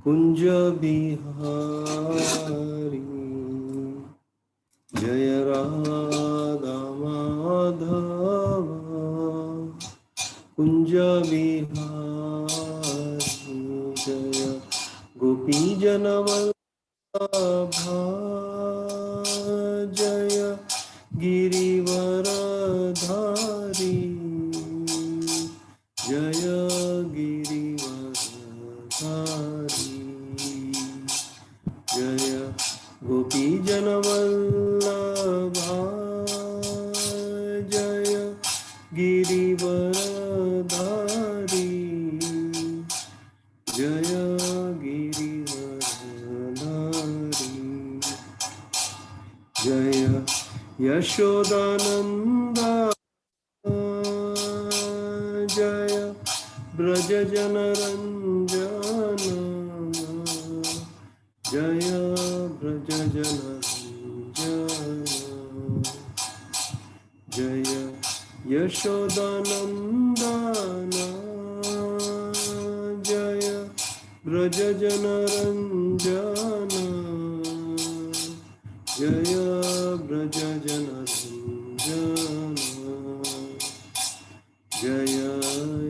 कुंज बिहारी जय राधा माधव कुंज बिहारी जय गोपी जनवल्लभा जय गिरिवरधारी जय गिरिवरधारी जय गोपी जनवल्लभा जय गिरिवरधारी जय गिरिवरधारी जय यशोदानंदा जय ब्रजजनरंजन जय ब्रजजनरंजन जय यशोदानंदन जय ब्रजजनरंजन जय ब्रजजनरंजन जय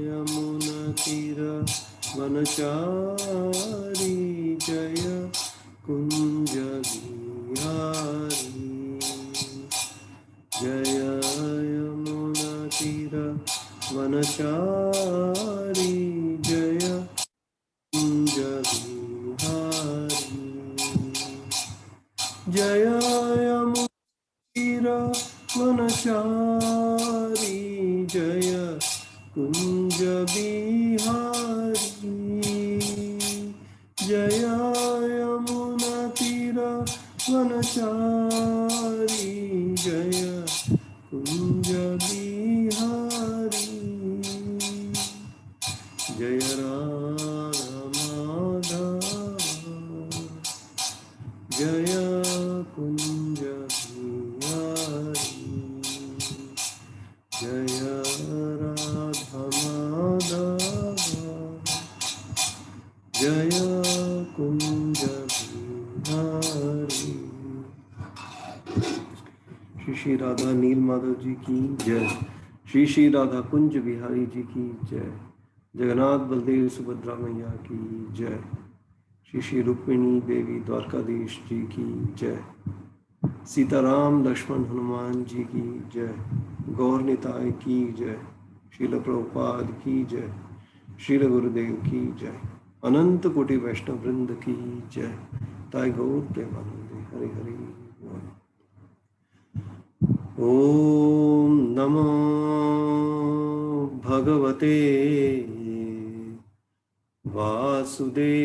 यमुनतीरवनचारी जय कुंज बिहारी जय यमुनतीरवनचारी जय कुंज बिहारी जय यमुनतीरवनचारी जय कुंज बिहारी जय यमुनतीरवनचारी जय कुंज बिहारी जय राधा माधव जय कुंज बिहारी जय राधा माधव जय कुंज बिहारी। श्री श्री राधा नील माधव जी की जय। श्री श्री राधा कुंज बिहारी जी की जय। जगन्नाथ बलदेव सुभद्रा मैया की जय। श्री श्री रुक्मिणी देवी द्वारकाधीश जी की जय। सीताराम लक्ष्मण हनुमान जी की जय। गौर निताय की जय। श्रील प्रभुपाद की जय। श्रील गुरुदेव की जय। अनंत कोटि वैष्णव वृंद की जय। ताय गौर प्रेमानंदे हरि हरि बोल। ओम नमो भगवते वासुदेवाय।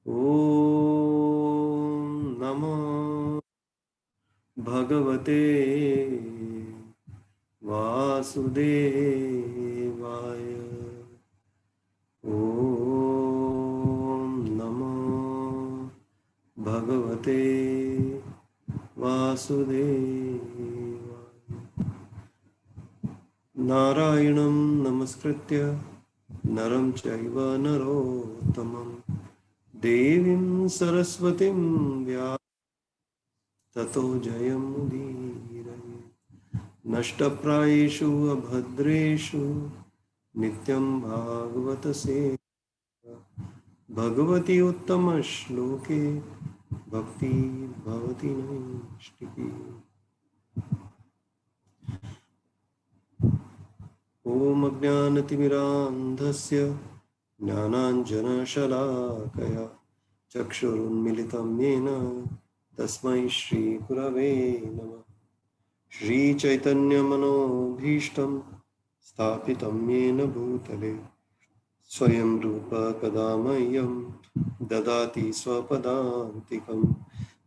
ओम नमो भगवते वासुदेवाय। ओम नमो भगवते वासुदेवाय। नारायणं नमस्कृत्य नरं चैव नरोत्तमं देवीं सरस्वतीं व्यासं ततो जयमुदीरये। नष्टप्रायेषु अभद्रेषु नित्यं भागवत सेवा भगवती उत्तमश्लोके भक्तिर्भवति नैष्टिकी। ॐ अज्ञानतिमिरान्धस्य ज्ञानाञ्जनशलाकया चक्षुरुन्मिलितं येन तस्मै श्रीगुरवे नमः। श्रीचैतन्यमनोभीष्टं स्थापितं येन भूतले स्वयं रूप कदा मह्यं ददाति स्वपदान्तिकं।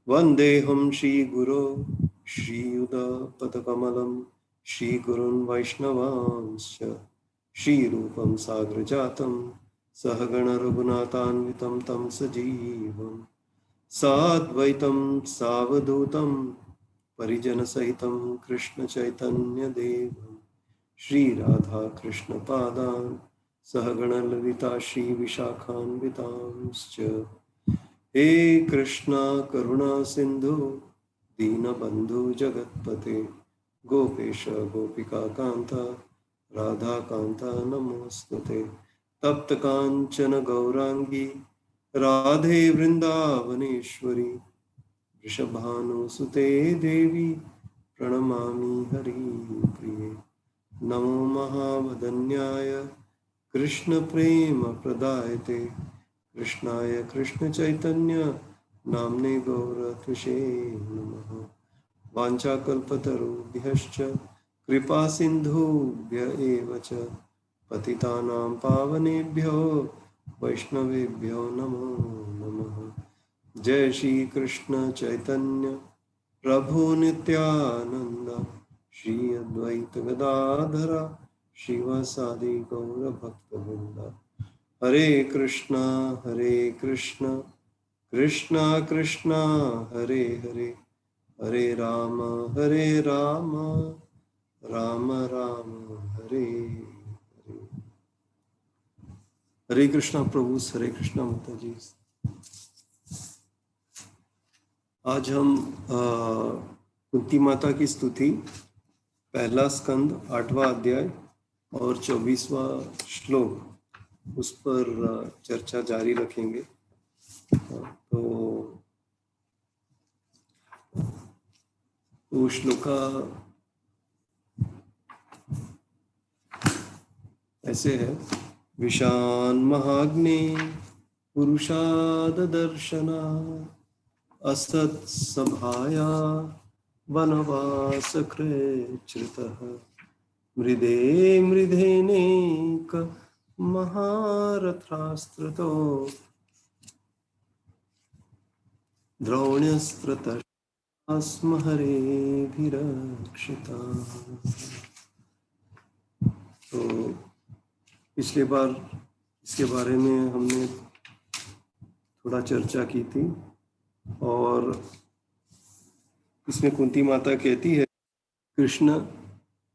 वन्देऽहं श्रीगुरो श्रीयुतपदकमलं श्रीगुरुन् वैष्णवांश्च श्रीरूपं साग्रजातं सहगण रघुनाथान्वितं तं सजीवं साद्वैतं सावधूतं परिजनसहितं कृष्ण चैतन्य देवं श्री राधा कृष्ण पादान् सहगण ललिता श्री विशाखान्वितांश्च। हे कृष्णा करुणा सिंधु दीनबंधु जगत्पते गोपेश गोपिका कांता राधा कांता नमोस्तुते। तप्त कांचन गौरांगी राधे वृंदावनेश्वरी वृषभानुसुते देवी प्रणमामि हरिप्रिये। नमो महावदन्याय कृष्ण प्रेम प्रदायते कृष्णाय कृष्ण चैतन्य नाम्ने गौरत्विषे नमः। वाञ्छाकल्पतरुभ्यश्च कृपा सिन्धुभ्य एव च पतितानां पावनेभ्यो वैष्णवेभ्यो नमो नमः। जय श्री कृष्ण चैतन्य प्रभु नित्यानंद श्री अद्वैत गदाधर शिवसादि गौर भक्तवृंद। हरे कृष्णा कृष्णा कृष्णा हरे हरे हरे राम राम राम हरे हरे। हरे कृष्णा प्रभु, हरे कृष्णा माता जी। आज हम कुंती माता की स्तुति, पहला स्कंद 8वां अध्याय और 24वां श्लोक, उस पर चर्चा जारी रखेंगे। तो श्लोका ऐसे है। विशान महाग्ने पुरुषाद दर्शना असत सभाया वनवास कृतः मृदे मृधेनेक महारथास्त्रतो द्रोण्यस्त्रतस्म हरेभिरक्षिता। तो पिछले बार इसके बारे में हमने थोड़ा चर्चा की थी और इसमें कुंती माता कहती है कृष्ण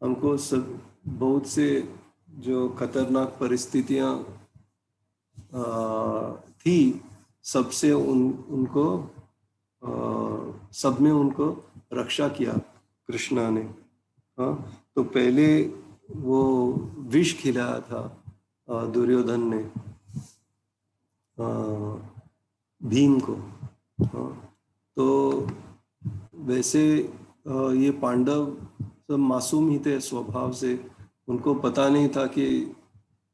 हमको सब बहुत से जो खतरनाक परिस्थितियां थी सबसे उनको सब में उनको रक्षा किया कृष्णा ने। हाँ, तो पहले वो विष खिलाया था दुर्योधन ने भीम को। हाँ, तो वैसे ये पांडव सब मासूम ही थे स्वभाव से, उनको पता नहीं था कि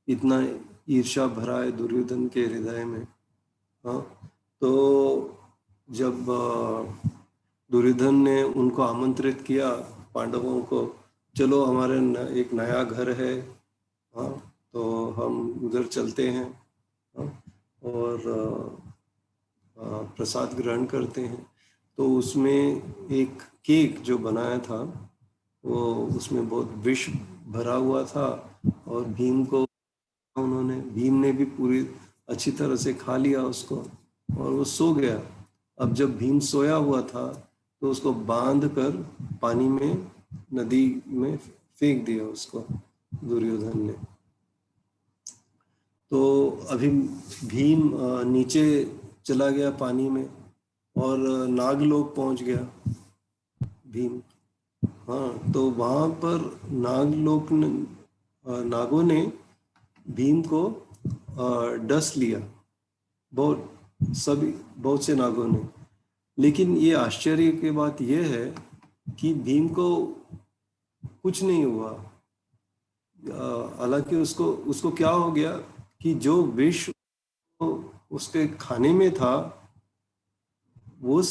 इतना ईर्ष्या भरा है दुर्योधन के हृदय में। हाँ, तो जब दुर्योधन ने उनको आमंत्रित किया पांडवों को, चलो हमारे एक नया घर है, हाँ, तो हम उधर चलते हैं, हाँ, और प्रसाद ग्रहण करते हैं। तो उसमें एक केक जो बनाया था वो उसमें बहुत विष भरा हुआ था और भीम ने भी पूरी अच्छी तरह से खा लिया उसको और वो सो गया। अब जब भीम सोया हुआ था तो उसको बांध कर पानी में, नदी में फेंक दिया उसको दुर्योधन ने। तो अभी भीम नीचे चला गया पानी में और नागलोक पहुंच गया भीम। हाँ, तो वहां पर नागों ने भीम को डस लिया, बहुत से नागों ने। लेकिन ये आश्चर्य की बात यह है कि भीम को कुछ नहीं हुआ। हालांकि उसको क्या हो गया कि जो विष उसके खाने में था वो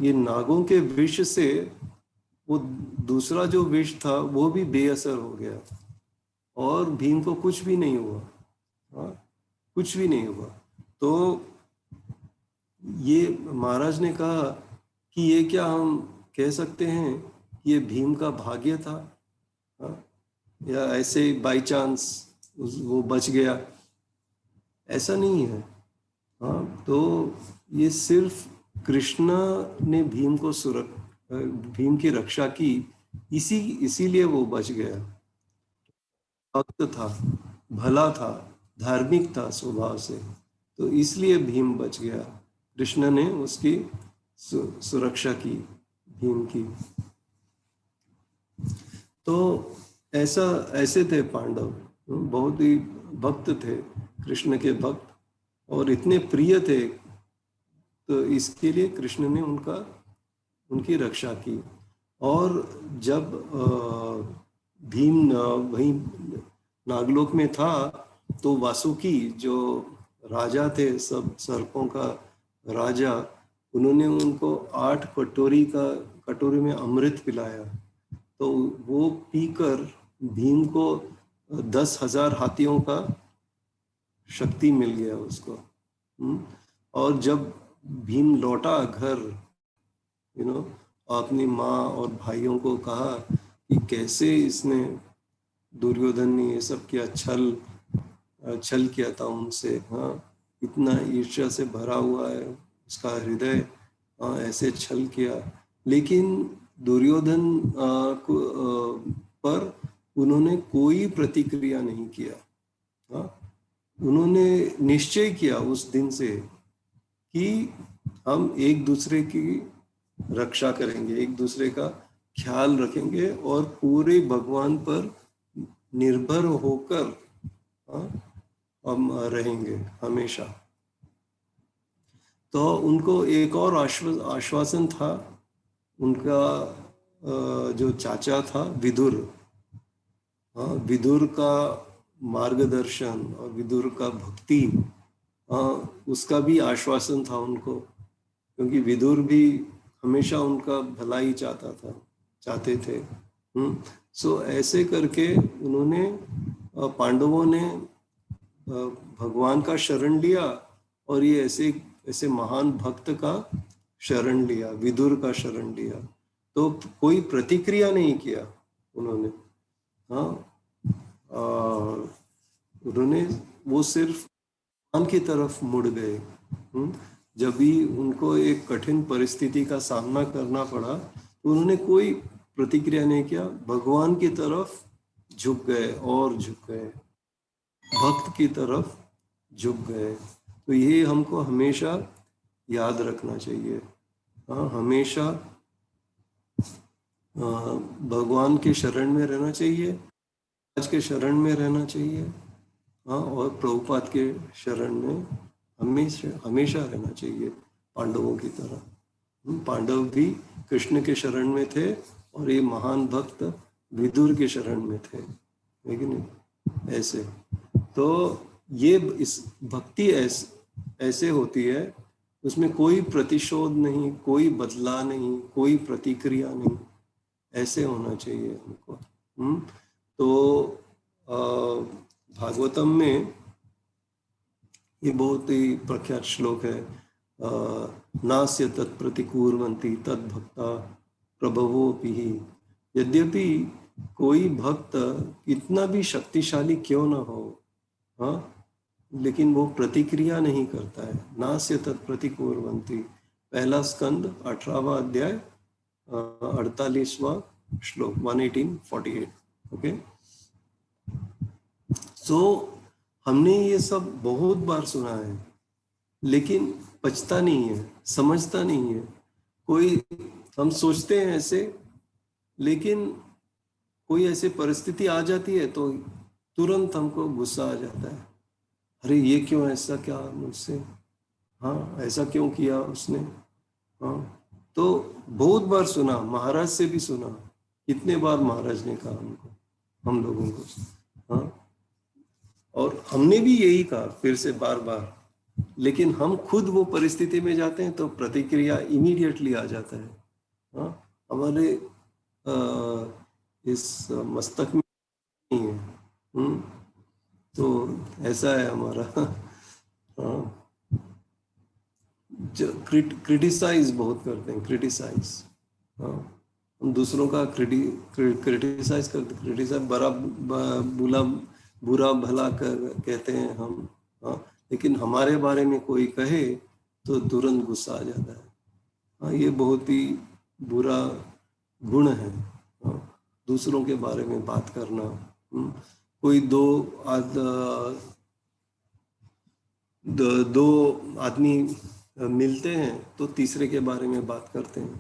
ये नागों के विष से वो दूसरा जो विष था वो भी बेअसर हो गया और भीम को कुछ भी नहीं हुआ। हाँ, कुछ भी नहीं हुआ। तो ये महाराज ने कहा कि ये क्या हम कह सकते हैं कि ये भीम का भाग्य था, हाँ, या ऐसे बाई चांस वो बच गया? ऐसा नहीं है। हाँ, तो ये सिर्फ कृष्ण ने भीम की रक्षा की, इसीलिए वो बच गया। भक्त था, भला था, धार्मिक था स्वभाव से, तो इसलिए भीम बच गया। कृष्ण ने उसकी सुरक्षा की, भीम की। तो ऐसा ऐसे थे पांडव, बहुत ही भक्त थे, कृष्ण के भक्त, और इतने प्रिय थे, तो इसके लिए कृष्ण ने उनकी रक्षा की। और जब भीम वहीं नागलोक में था, तो वासुकी जो राजा थे, सब सर्पों का राजा, उन्होंने उनको 8 कटोरी में अमृत पिलाया। तो वो पीकर भीम को 10,000 हाथियों का शक्ति मिल गया उसको। और जब भीम लौटा घर, अपनी माँ और भाइयों को कहा कि कैसे इसने, दुर्योधन ने ये सब किया, छल किया था उनसे। हाँ, इतना ईर्ष्या से भरा हुआ है उसका हृदय, ऐसे छल किया। लेकिन दुर्योधन पर उन्होंने कोई प्रतिक्रिया नहीं किया। हाँ, उन्होंने निश्चय किया उस दिन से कि हम एक दूसरे की रक्षा करेंगे, एक दूसरे का ख्याल रखेंगे, और पूरे भगवान पर निर्भर होकर हम रहेंगे हमेशा। तो उनको एक और आश्वासन था, उनका जो चाचा था विदुर, विदुर का मार्गदर्शन और विदुर का भक्ति, उसका भी आश्वासन था उनको, क्योंकि विदुर भी हमेशा उनका भला ही चाहते थे। सो ऐसे करके उन्होंने, पांडवों ने भगवान का शरण लिया, और ये ऐसे महान भक्त का शरण लिया, विदुर का शरण लिया। तो कोई प्रतिक्रिया नहीं किया उन्होंने। हाँ, उन्होंने, वो सिर्फ भगवान की तरफ मुड़ गए। जब भी उनको एक कठिन परिस्थिति का सामना करना पड़ा, तो उन्होंने कोई प्रतिक्रिया नहीं किया, भगवान की तरफ झुक गए और झुक गए, भक्त की तरफ झुक गए। तो ये हमको हमेशा याद रखना चाहिए। हाँ, हमेशा भगवान के शरण में रहना चाहिए, आज के शरण में रहना चाहिए। हाँ, और प्रभुपाद के शरण में हमेशा रहना चाहिए, पांडवों की तरह। पांडव भी कृष्ण के शरण में थे, और ये महान भक्त विदुर के शरण में थे, लेकिन ऐसे। तो ये इस भक्ति ऐसे होती है, उसमें कोई प्रतिशोध नहीं, कोई बदला नहीं, कोई प्रतिक्रिया नहीं, ऐसे होना चाहिए हमको। तो भागवतम में ये बहुत ही प्रख्यात श्लोक है, नास्य तत्प्रतिकुर्वन्ति तद्भक्ता प्रभवोऽपि। यद्यपि कोई भक्त कितना भी शक्तिशाली क्यों ना हो, हाँ, लेकिन वो प्रतिक्रिया नहीं करता है। नास्य तत्प्रतिकुर्वन्ति, पहला स्कंद 18वां अध्याय 48वां श्लोक 118:48। ओके, सो हमने ये सब बहुत बार सुना है, लेकिन पचता नहीं है, समझता नहीं है कोई। हम सोचते हैं ऐसे, लेकिन कोई ऐसी परिस्थिति आ जाती है तो तुरंत हमको गुस्सा आ जाता है, अरे ये क्यों, ऐसा क्या मुझसे, हाँ, ऐसा क्यों किया उसने। हाँ, तो बहुत बार सुना, महाराज से भी सुना, कितने बार महाराज ने कहा हमको, हम लोगों को। हाँ, और हमने भी यही कहा फिर से बार बार, लेकिन हम खुद वो परिस्थिति में जाते हैं तो प्रतिक्रिया इमीडिएटली आ जाता है। हाँ, हमारे इस मस्तक में नहीं है। तो ऐसा है हमारा। हाँ, क्रिटिसाइज बहुत करते हैं, क्रिटिसाइज। हाँ, हम दूसरों का क्रिटिसाइज करते, बुरा भला कहते हैं हम। हाँ, लेकिन हमारे बारे में कोई कहे तो तुरंत गुस्सा आ जाता है। हाँ, ये बहुत ही बुरा गुण है। हाँ, दूसरों के बारे में बात करना। कोई दो आदमी मिलते हैं तो तीसरे के बारे में बात करते हैं।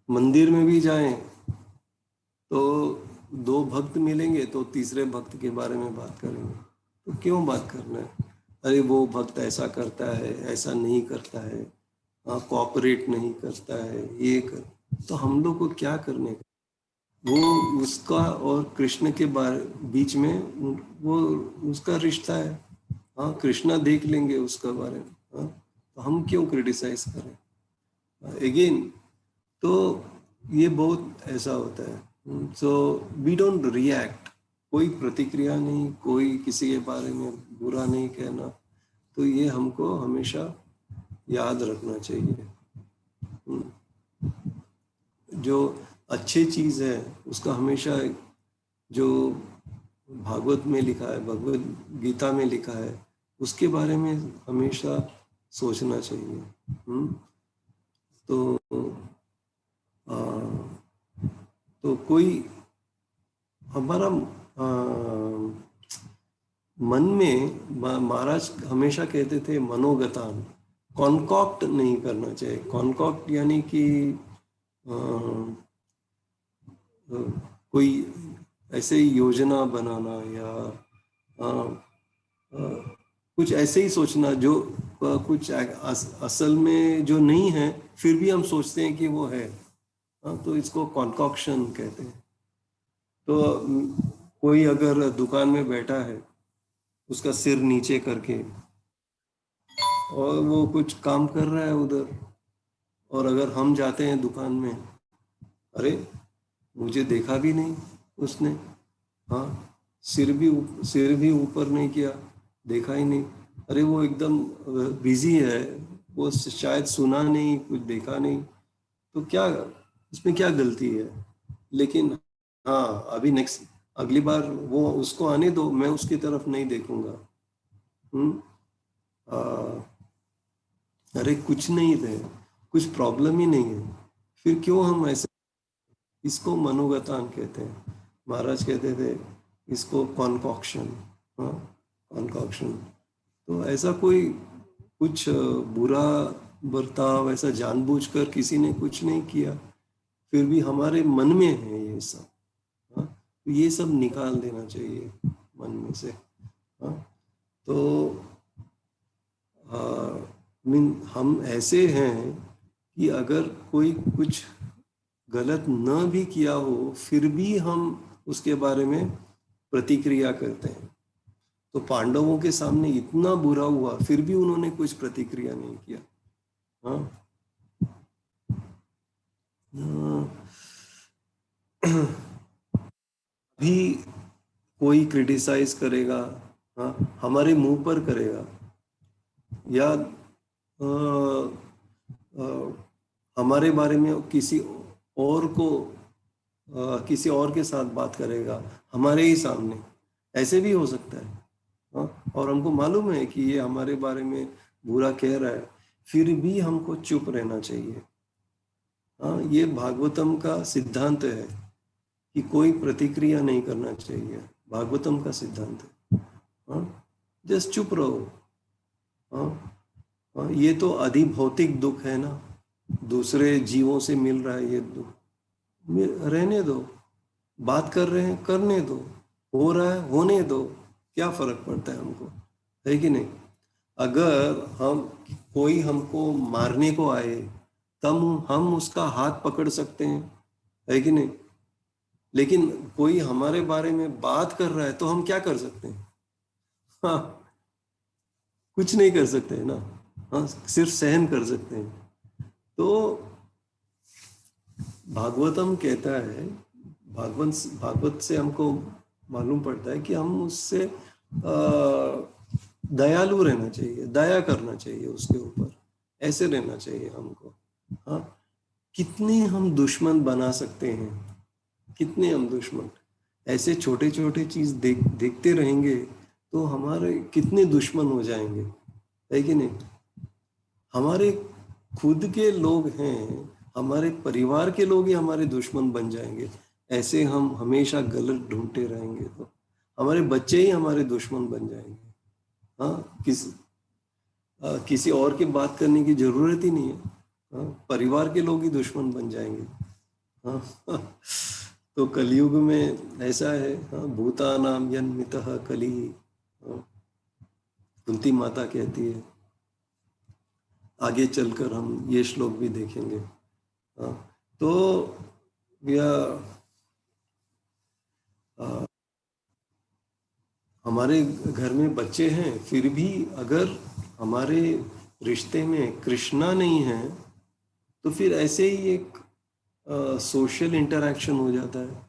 मंदिर में भी जाएं तो दो भक्त मिलेंगे तो तीसरे भक्त के बारे में बात करेंगे। तो क्यों बात करना है? अरे वो भक्त ऐसा करता है, ऐसा नहीं करता है, कोऑपरेट नहीं करता है, ये कर। तो हम लोग को क्या करने का? वो उसका और कृष्ण के बीच में वो उसका रिश्ता है। हाँ, कृष्णा देख लेंगे उसका बारे में। हाँ, तो हम क्यों क्रिटिसाइज करें? अगेन, तो ये बहुत ऐसा होता है। सो वी डोंट रिएक्ट, कोई प्रतिक्रिया नहीं, कोई किसी के बारे में बुरा नहीं कहना। तो ये हमको हमेशा याद रखना चाहिए। जो अच्छी चीज़ है उसका हमेशा, जो भागवत में लिखा है, भगवत गीता में लिखा है, उसके बारे में हमेशा सोचना चाहिए। तो कोई हमारा मन में, महाराज हमेशा कहते थे मनोगतान, कॉन्कॉक्ट नहीं करना चाहिए। कॉन्कॉक्ट यानी कि कोई ऐसे ही योजना बनाना या कुछ ऐसे ही सोचना जो कुछ असल में जो नहीं है, फिर भी हम सोचते हैं कि वो है। तो इसको कॉन्कॉक्शन कहते हैं। तो कोई अगर दुकान में बैठा है, उसका सिर नीचे करके, और वो कुछ काम कर रहा है उधर, और अगर हम जाते हैं दुकान में, अरे मुझे देखा भी नहीं उसने, हाँ, सिर भी ऊपर नहीं किया, देखा ही नहीं, अरे वो एकदम बिजी है, वो शायद सुना नहीं, कुछ देखा नहीं, तो क्या इसमें क्या गलती है? लेकिन हाँ, अभी अगली बार वो उसको आने दो, मैं उसकी तरफ नहीं देखूंगा। अरे कुछ नहीं है, कुछ प्रॉब्लम ही नहीं है, फिर क्यों हम ऐसे? इसको मनोगतान कहते हैं। महाराज कहते थे इसको कॉन्कॉक्शन। हाँ, कॉन्कॉक्शन। तो ऐसा कोई कुछ बुरा बर्ताव ऐसा जानबूझकर किसी ने कुछ नहीं किया, फिर भी हमारे मन में है ये सब। हाँ, तो ये सब निकाल देना चाहिए मन में से। हाँ, तो हम ऐसे हैं कि अगर कोई कुछ गलत न भी किया हो, फिर भी हम उसके बारे में प्रतिक्रिया करते हैं। तो पांडवों के सामने इतना बुरा हुआ, फिर भी उन्होंने कुछ प्रतिक्रिया नहीं किया। हाँ, भी कोई क्रिटिसाइज करेगा, हाँ, हमारे मुंह पर करेगा, या हमारे बारे में किसी और को किसी और के साथ बात करेगा हमारे ही सामने, ऐसे भी हो सकता है। हाँ, और हमको मालूम है कि ये हमारे बारे में बुरा कह रहा है, फिर भी हमको चुप रहना चाहिए। हाँ, ये भागवतम का सिद्धांत है कि कोई प्रतिक्रिया नहीं करना चाहिए। भागवतम का सिद्धांत है। हाँ, जस्ट चुप रहो। हाँ, हाँ, ये तो अधिभौतिक दुख है ना, दूसरे जीवों से मिल रहा है ये दुख, रहने दो। बात कर रहे हैं, करने दो। हो रहा है, होने दो। क्या फर्क पड़ता है हमको, है कि नहीं? अगर कोई हमको मारने को आए, तब हम उसका हाथ पकड़ सकते हैं, है कि नहीं? लेकिन कोई हमारे बारे में बात कर रहा है तो हम क्या कर सकते हैं? हाँ, कुछ नहीं कर सकते हैं ना। हाँ, सिर्फ सहन कर सकते हैं। तो भागवतम कहता है, भागवत से हमको मालूम पड़ता है कि हम उससे दयालु रहना चाहिए, दया करना चाहिए उसके ऊपर, ऐसे रहना चाहिए हमको। हाँ, कितने हम दुश्मन बना सकते हैं, कितने हम दुश्मन, ऐसे छोटे छोटे चीज देखते रहेंगे तो हमारे कितने दुश्मन हो जाएंगे, है कि नहीं? हमारे खुद के लोग हैं, हमारे परिवार के लोग ही हमारे दुश्मन बन जाएंगे। ऐसे हम हमेशा गलत ढूंढते रहेंगे तो हमारे बच्चे ही हमारे दुश्मन बन जाएंगे। हाँ, किसी और की बात करने की जरूरत ही नहीं है। हाँ, परिवार के लोग ही दुश्मन बन जाएंगे। हाँ, तो कलयुग में ऐसा है। हाँ, भूतानाम जन्मितः कली। हाँ, कुंती माता कहती है। आगे चलकर हम ये श्लोक भी देखेंगे। हाँ, तो यह हमारे घर में बच्चे हैं, फिर भी अगर हमारे रिश्ते में कृष्णा नहीं है तो फिर ऐसे ही एक सोशल इंटरेक्शन हो जाता है,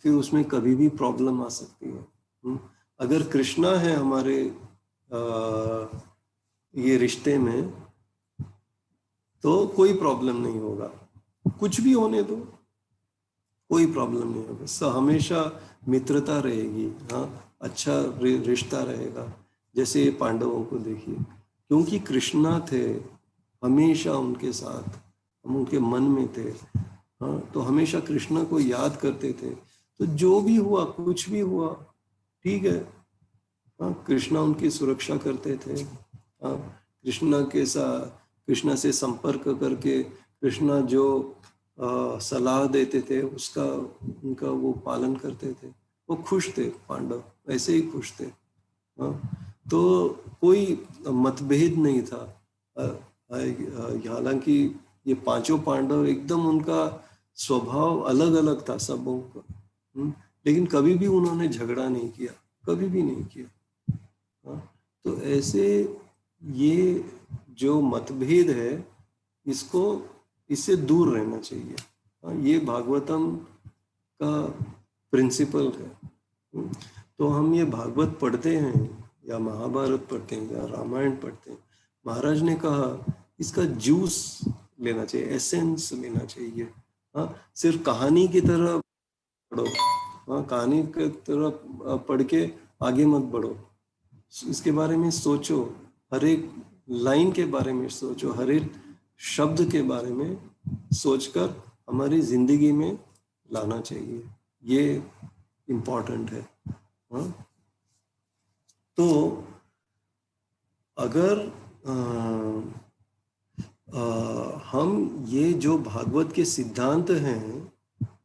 फिर उसमें कभी भी प्रॉब्लम आ सकती है। अगर कृष्णा है हमारे ये रिश्ते में तो कोई प्रॉब्लम नहीं होगा, कुछ भी होने दो, कोई प्रॉब्लम नहीं होगा। हमेशा मित्रता रहेगी। हाँ, अच्छा रिश्ता रहेगा। जैसे ये पांडवों को देखिए, क्योंकि कृष्णा थे, हमेशा उनके साथ, हम उनके मन में थे। हाँ, तो हमेशा कृष्णा को याद करते थे, तो जो भी हुआ, कुछ भी हुआ, ठीक है। हाँ, कृष्णा उनकी सुरक्षा करते थे। हाँ, कृष्णा के साथ, कृष्णा से संपर्क करके कृष्णा जो सलाह देते थे उसका, उनका वो पालन करते थे। वो खुश थे, पांडव ऐसे ही खुश थे। हाँ, तो कोई मतभेद नहीं था। हालांकि ये पांचों पांडव एकदम, उनका स्वभाव अलग अलग था सबों का। लेकिन कभी भी उन्होंने झगड़ा नहीं किया, कभी भी नहीं किया। हाँ, तो ऐसे ये जो मतभेद है, इसको, इससे दूर रहना चाहिए। हाँ, ये भागवतम का प्रिंसिपल है। तो हम ये भागवत पढ़ते हैं या महाभारत पढ़ते हैं या रामायण पढ़ते हैं, महाराज ने कहा इसका जूस लेना चाहिए, एसेंस लेना चाहिए। हाँ, सिर्फ कहानी की तरह पढ़ो। हाँ, कहानी की तरह पढ़ के आगे मत बढ़ो। इसके बारे में सोचो, हर एक लाइन के बारे में सोचो, हर एक शब्द के बारे में सोचकर हमारी जिंदगी में लाना चाहिए। ये इम्पोर्टेंट है। हाँ, तो अगर हम ये जो भागवत के सिद्धांत हैं,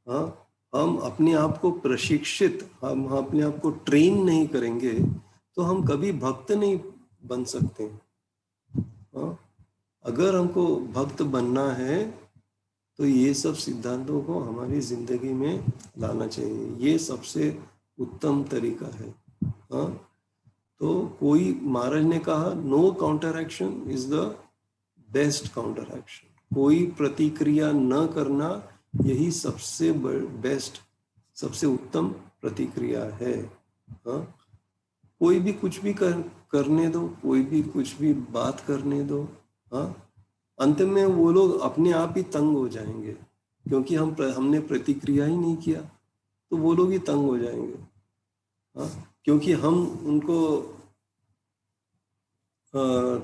हाँ, हम अपने आप को प्रशिक्षित, हम अपने आप को ट्रेन नहीं करेंगे तो हम कभी भक्त नहीं बन सकते। हाँ, अगर हमको भक्त बनना है तो ये सब सिद्धांतों को हमारी जिंदगी में लाना चाहिए। ये सबसे उत्तम तरीका है। हाँ, तो कोई, महाराज ने कहा no counter action is the best counter action. कोई प्रतिक्रिया न करना, यही सबसे बेस्ट, सबसे उत्तम प्रतिक्रिया है। हाँ, कोई भी कुछ भी करने दो, कोई भी कुछ भी बात करने दो। हाँ, अंत में वो लोग अपने आप ही तंग हो जाएंगे, क्योंकि हमने प्रतिक्रिया ही नहीं किया, तो वो लोग ही तंग हो जाएंगे। हाँ, क्योंकि हम उनको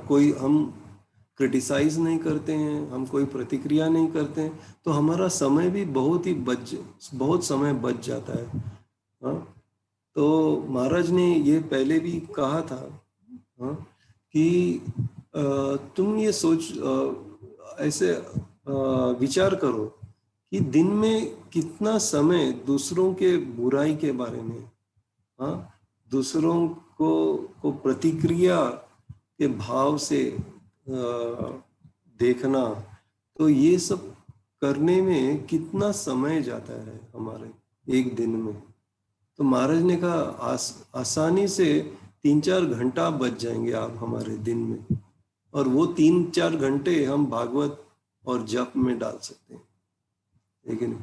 कोई, हम क्रिटिसाइज नहीं करते हैं, हम कोई प्रतिक्रिया नहीं करते हैं, तो हमारा समय भी बहुत समय बच जाता है। हाँ, तो महाराज ने ये पहले भी कहा था। हाँ, कि तुम ये सोच, ऐसे विचार करो कि दिन में कितना समय दूसरों के बुराई के बारे में, हाँ, दूसरों को प्रतिक्रिया के भाव से देखना, तो ये सब करने में कितना समय जाता है हमारे एक दिन में। तो महाराज ने कहा आसानी से 3-4 घंटा बच जाएंगे आप हमारे दिन में, और वो 3-4 घंटे हम भागवत और जप में डाल सकते हैं, लेकिन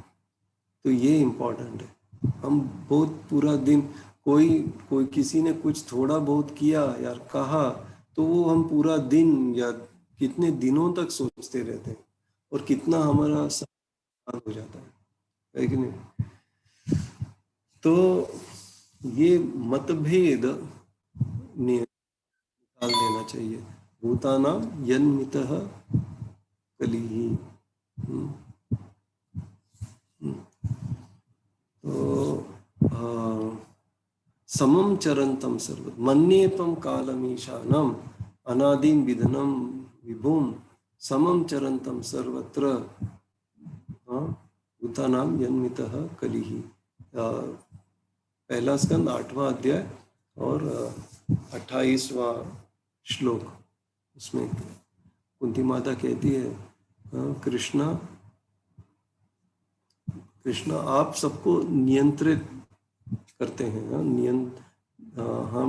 तो ये इम्पोर्टेंट है। हम बहुत पूरा दिन, कोई कोई किसी ने कुछ थोड़ा बहुत किया यार, कहा, तो वो हम पूरा दिन या कितने दिनों तक सोचते रहते हैं, और कितना हमारा समय हो जाता है कि नहीं। तो ये मतभेद निकाल देना चाहिए। भूतानां जन्मितः कलिः। समम चरंतम सर्व मन्येपम कालमीशानम अनादिम विधनम विभुम समम चरंतम सर्वत्र भूतानाम जन्मितः कलिहि। पहला स्कंद 8वां अध्याय और 28वां श्लोक। उसमें कुंती माता कहती है, कृष्णा कृष्णा आप सबको नियंत्रित करते हैं, हम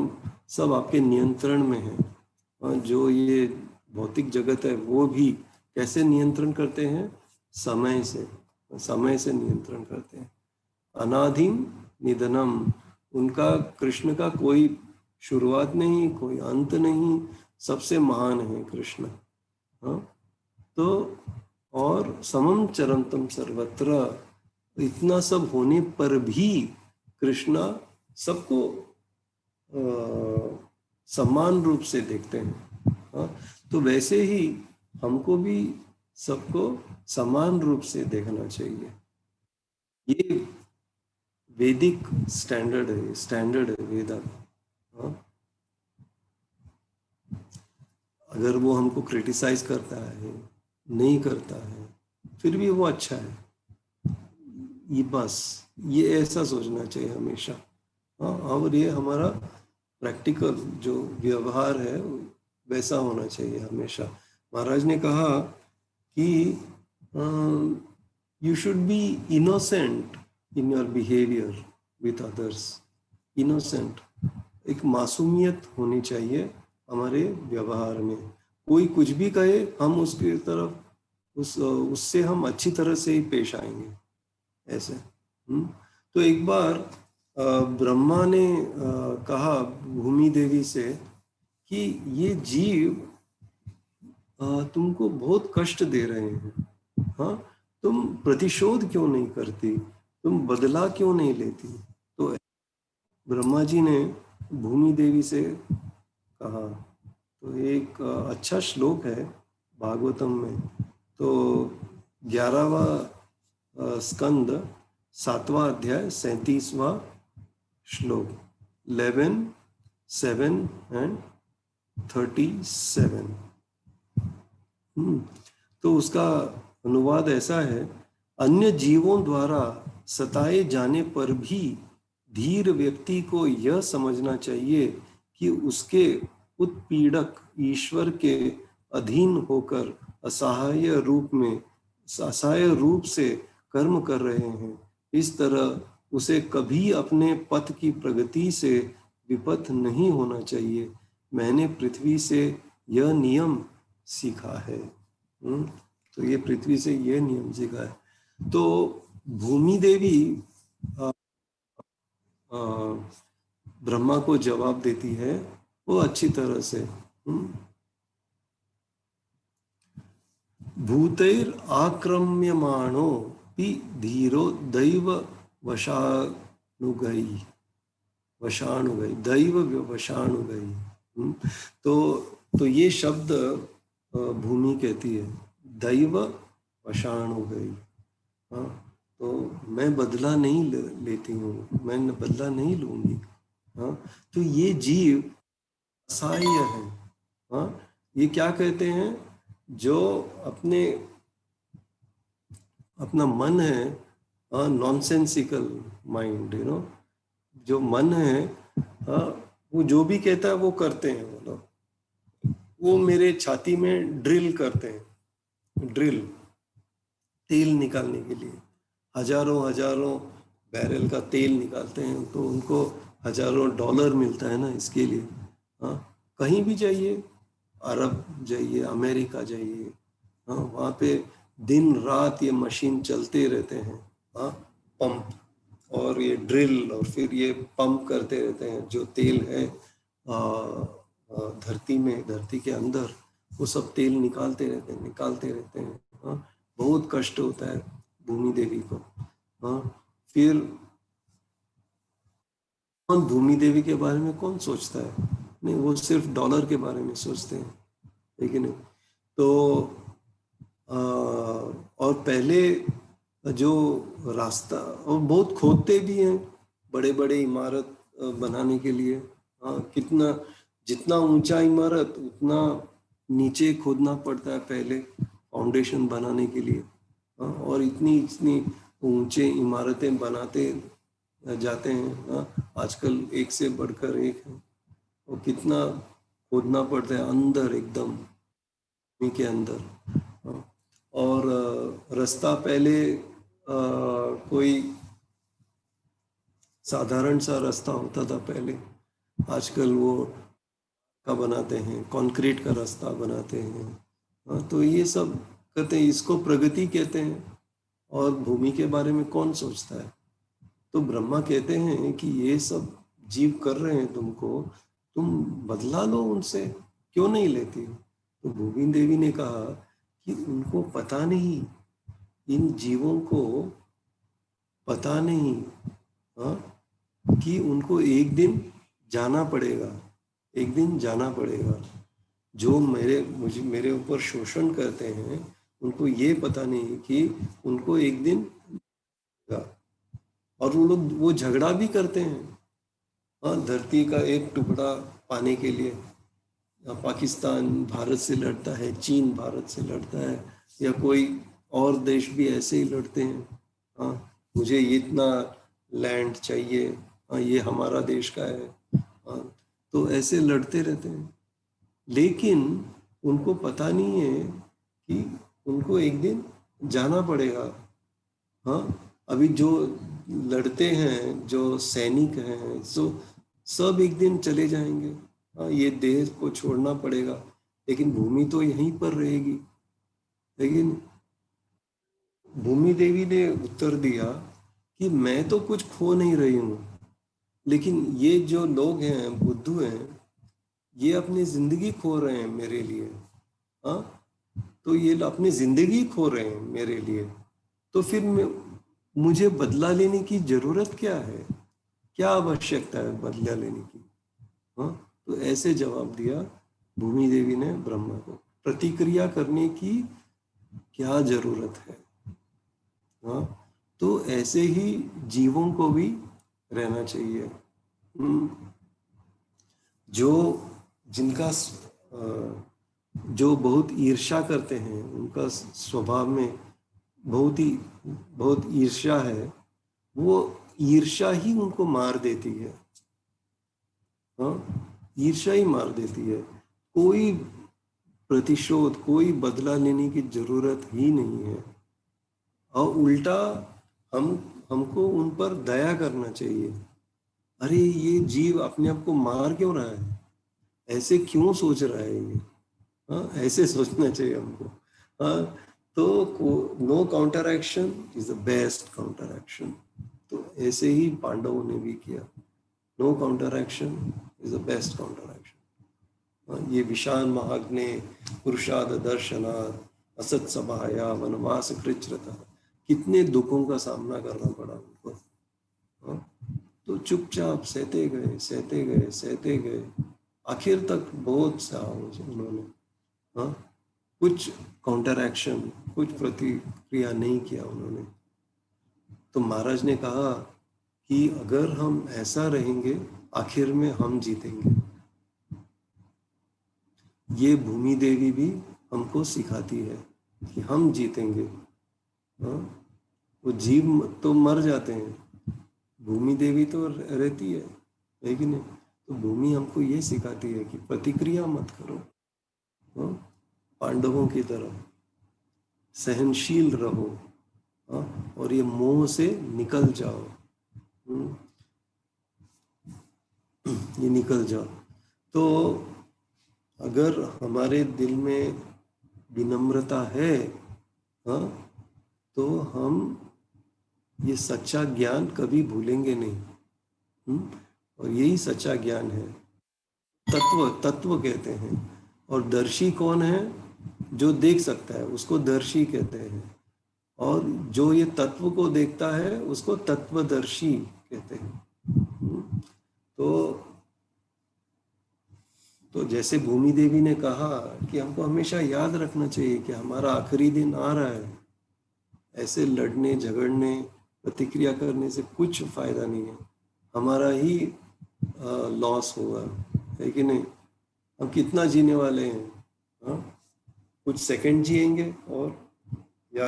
सब आपके नियंत्रण में हैं। जो ये भौतिक जगत है वो भी कैसे नियंत्रण करते हैं? समय से नियंत्रण करते हैं। अनादिम निधनम, उनका कृष्ण का कोई शुरुआत नहीं, कोई अंत नहीं, सबसे महान है कृष्ण। हाँ, तो और समम चरंतम सर्वत्र, इतना सब होने पर भी कृष्णा सबको समान रूप से देखते हैं। हाँ, तो वैसे ही हमको भी सबको समान रूप से देखना चाहिए। ये वैदिक स्टैंडर्ड है वेदा। हाँ, अगर वो हमको क्रिटिसाइज करता है, नहीं करता है, फिर भी वो अच्छा है, ये बस ये ऐसा सोचना चाहिए हमेशा। हाँ, और ये हमारा प्रैक्टिकल जो व्यवहार है वैसा होना चाहिए हमेशा। महाराज ने कहा कि you should be innocent in your behaviour with others. Innocent, एक मासूमियत होनी चाहिए हमारे व्यवहार में। कोई कुछ भी कहे, हम उसकी तरफ उससे हम अच्छी तरह से ही पेश आएंगे, ऐसे। तो एक बार ब्रह्मा ने कहा भूमि देवी से कि ये जीव तुमको बहुत कष्ट दे रहे हैं। हाँ, तुम प्रतिशोध क्यों नहीं करती, तुम बदला क्यों नहीं लेती? तो ब्रह्मा जी ने भूमि देवी से कहा। तो एक अच्छा श्लोक है भागवतम में। तो 11वां स्कंद 7वां अध्याय 37वां श्लोक 11, 7 and 37। तो उसका अनुवाद ऐसा है, अन्य जीवों द्वारा सताए जाने पर भी धीर व्यक्ति को यह समझना चाहिए कि उसके उत्पीड़क ईश्वर के अधीन होकर असहाय रूप से कर्म कर रहे हैं। इस तरह उसे कभी अपने पथ की प्रगति से विपथ नहीं होना चाहिए। मैंने पृथ्वी से यह नियम सीखा है। तो ये पृथ्वी से यह नियम सीखा है। तो भूमि देवी ब्रह्मा को जवाब देती है वो अच्छी तरह से। भूतैर आक्रम्यमाणो पि धीरो दैव वशानुगई दैव वशानुगई। तो ये शब्द भूमि कहती है, दैव वशानुगई। हाँ, तो मैं बदला नहीं लेती हूँ, मैं बदला नहीं लूंगी। हाँ, तो ये जीव असहाय है। हाँ, ये क्या कहते हैं, जो अपना मन है, नॉनसेंसिकल माइंड, जो मन है, वो जो भी कहता है वो करते हैं। वो मेरे छाती में ड्रिल करते हैं, ड्रिल तेल निकालने के लिए हजारों बैरल का तेल निकालते हैं, तो उनको हजारों डॉलर मिलता है ना इसके लिए। हाँ, कहीं भी जाइए, अरब जाइए, अमेरिका जाइए, हाँ, वहाँ पे दिन रात ये मशीन चलते रहते हैं। हाँ, पंप और ये ड्रिल, और फिर ये पंप करते रहते हैं जो तेल है धरती के अंदर, वो सब तेल निकालते रहते हैं। हाँ, बहुत कष्ट होता है भूमि देवी को। हाँ, फिर भूमि देवी के बारे में कौन सोचता है? नहीं, वो सिर्फ डॉलर के बारे में सोचते हैं, लेकिन तो और पहले जो रास्ता, और बहुत खोदते भी हैं बड़े बड़े इमारत बनाने के लिए। हाँ, कितना, जितना ऊंचा इमारत उतना नीचे खोदना पड़ता है पहले फाउंडेशन बनाने के लिए। हाँ, और इतनी इतनी ऊंचे इमारतें बनाते जाते हैं। हाँ, आजकल एक से बढ़कर एक है, और कितना खोदना पड़ता है अंदर एकदम भूमि के अंदर। हाँ, और रास्ता पहले कोई साधारण सा रास्ता होता था पहले, आजकल वो का बनाते हैं, कंक्रीट का रास्ता बनाते हैं। हाँ, तो ये सब कहते हैं, इसको प्रगति कहते हैं। और भूमि के बारे में कौन सोचता है? तो ब्रह्मा कहते हैं कि ये सब जीव कर रहे हैं तुमको, तुम बदला लो उनसे, क्यों नहीं लेती हो? तो भूमि देवी ने कहा कि उनको पता नहीं, इन जीवों को पता नहीं, हाँ, कि उनको एक दिन जाना पड़ेगा, एक दिन जाना पड़ेगा। जो मेरे ऊपर शोषण करते हैं, उनको ये पता नहीं कि उनको एक दिन, और वो झगड़ा भी करते हैं। हाँ, धरती का एक टुकड़ा पाने के लिए पाकिस्तान भारत से लड़ता है, चीन भारत से लड़ता है, या कोई और देश भी ऐसे ही लड़ते हैं। हाँ, मुझे इतना लैंड चाहिए, हाँ, ये हमारा देश का है। हाँ, तो ऐसे लड़ते रहते हैं, लेकिन उनको पता नहीं है कि उनको एक दिन जाना पड़ेगा। हाँ, अभी जो लड़ते हैं, जो सैनिक हैं, सब एक दिन चले जाएंगे। हाँ, ये देश को छोड़ना पड़ेगा, लेकिन भूमि तो यहीं पर रहेगी। लेकिन भूमि देवी ने उत्तर दिया कि मैं तो कुछ खो नहीं रही हूँ, लेकिन ये जो लोग हैं, बुद्धू हैं, ये अपनी जिंदगी खो रहे हैं मेरे लिए। हाँ, तो ये अपनी जिंदगी खो रहे हैं मेरे लिए, तो फिर मुझे बदला लेने की जरूरत क्या है? क्या आवश्यकता है बदला लेने की? हाँ, तो ऐसे जवाब दिया भूमि देवी ने ब्रह्मा को, प्रतिक्रिया करने की क्या जरूरत है? हाँ, तो ऐसे ही जीवों को भी रहना चाहिए। जो जिनका जो बहुत ईर्ष्या करते हैं, उनका स्वभाव में बहुत ईर्ष्या है, वो ईर्ष्या ही उनको मार देती है। हाँ, ईर्ष्या ही मार देती है। कोई प्रतिशोध, कोई बदला लेने की जरूरत ही नहीं है, और उल्टा हम हमको उन पर दया करना चाहिए। अरे, ये जीव अपने आप को मार क्यों रहा है? ऐसे क्यों सोच रहा है ये? हाँ, ऐसे सोचना चाहिए हमको। हाँ, तो no counter action is the best counter action. तो ऐसे ही पांडवों ने भी किया, no counter action is the best counter action. ये विशान महाग्ने पुरुषाद दर्शनात् असत सभाया वनवास कृच्छ्रता, कितने दुखों का सामना करना पड़ा उनको। हाँ, तो चुपचाप सहते गए, सहते गए, सहते गए, आखिर तक बहुत सहा उन्होंने। हाँ, कुछ काउंटर एक्शन, कुछ प्रतिक्रिया नहीं किया उन्होंने। तो महाराज ने कहा कि अगर हम ऐसा रहेंगे, आखिर में हम जीतेंगे। ये भूमि देवी भी हमको सिखाती है कि हम जीतेंगे। हाँ, वो जीव तो मर जाते हैं, भूमि देवी तो रहती है, लेकिन तो भूमि हमको ये सिखाती है कि प्रतिक्रिया मत करो। हाँ, पांडवों की तरह सहनशील रहो। हाँ, और ये मोह से निकल जाओ। ये निकल जाओ। तो अगर हमारे दिल में विनम्रता है, हाँ, तो हम ये सच्चा ज्ञान कभी भूलेंगे नहीं। और यही सच्चा ज्ञान है, तत्व तत्व कहते हैं। और दर्शी कौन है? जो देख सकता है उसको दर्शी कहते हैं, और जो ये तत्व को देखता है उसको तत्वदर्शी कहते हैं। तो तो जैसे भूमि देवी ने कहा कि हमको हमेशा याद रखना चाहिए कि हमारा आखिरी दिन आ रहा है, ऐसे लड़ने झगड़ने प्रतिक्रिया करने से कुछ फायदा नहीं है, हमारा ही लॉस होगा, है कि नहीं। हम कितना जीने वाले हैं, हाँ, कुछ सेकंड जिएंगे या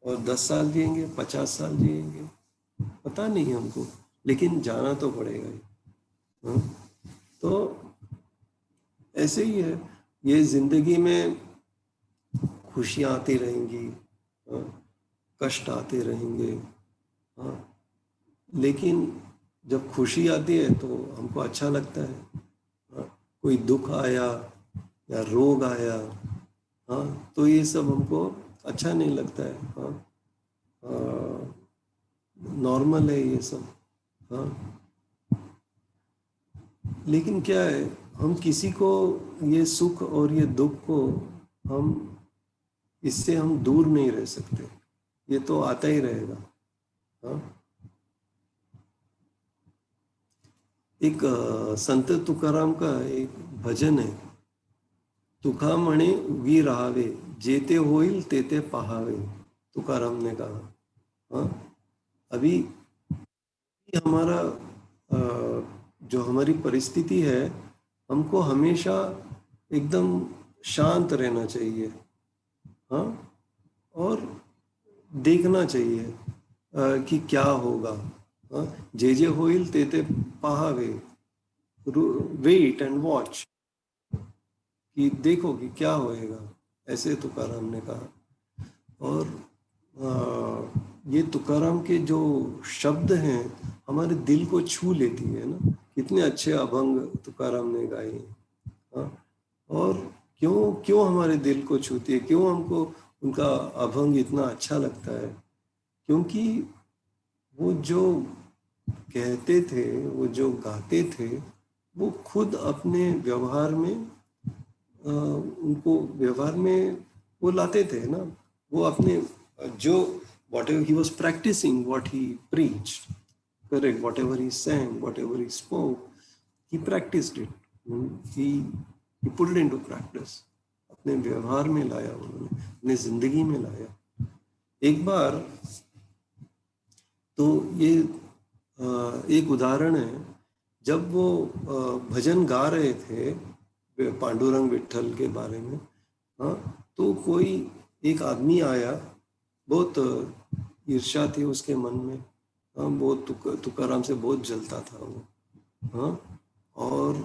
और 10 साल जिएंगे, 50 साल जिएंगे, पता नहीं हमको, लेकिन जाना तो पड़ेगा ही, हाँ। तो ऐसे ही है, ये जिंदगी में खुशियाँ आती रहेंगी, हाँ, कष्ट आते रहेंगे, हाँ, लेकिन जब खुशी आती है तो हमको अच्छा लगता है, हाँ, कोई दुख आया या रोग आया, हाँ, तो ये सब हमको अच्छा नहीं लगता है, हाँ, नॉर्मल है ये सब, हाँ। लेकिन क्या है, हम किसी को ये सुख और ये दुख को हम इससे हम दूर नहीं रह सकते, ये तो आता ही रहेगा, हाँ। एक संत तुकाराम का एक भजन है, तुका म्हणे उगी राहावे, जेते होईल तेते पहावे, तुकाराम ने कहा, हाँ। अभी हमारा जो हमारी परिस्थिति है, हमको हमेशा एकदम शांत रहना चाहिए, हाँ, और देखना चाहिए कि क्या होगा, हाँ। जे जे होईल ते ते पहावे, वेट एंड वॉच, कि देखो कि क्या होएगा, ऐसे तुकाराम ने कहा। और ये तुकाराम के जो शब्द हैं हमारे दिल को छू लेती है ना, कितने अच्छे अभंग तुकाराम ने गाए हैं, हाँ। और क्यों क्यों हमारे दिल को छूती है, क्यों हमको उनका अभंग इतना अच्छा लगता है, क्योंकि वो जो कहते थे, वो जो गाते थे, वो खुद अपने व्यवहार में उनको व्यवहार में वो लाते थे ना, वो अपने जो whatever he was practicing, what he preached, correct, whatever he sang, whatever he spoke, he practiced it, he put it into practice, अपने व्यवहार में लाया उन्होंने, अपने जिंदगी में लाया। एक बार तो ये एक उदाहरण है, जब वो भजन गा रहे थे पांडुरंग विठल के बारे में, हाँ, तो कोई एक आदमी आया, बहुत ईर्ष्या थी उसके मन में, हाँ, बहुत तुकाराम से बहुत जलता था वो, हाँ, और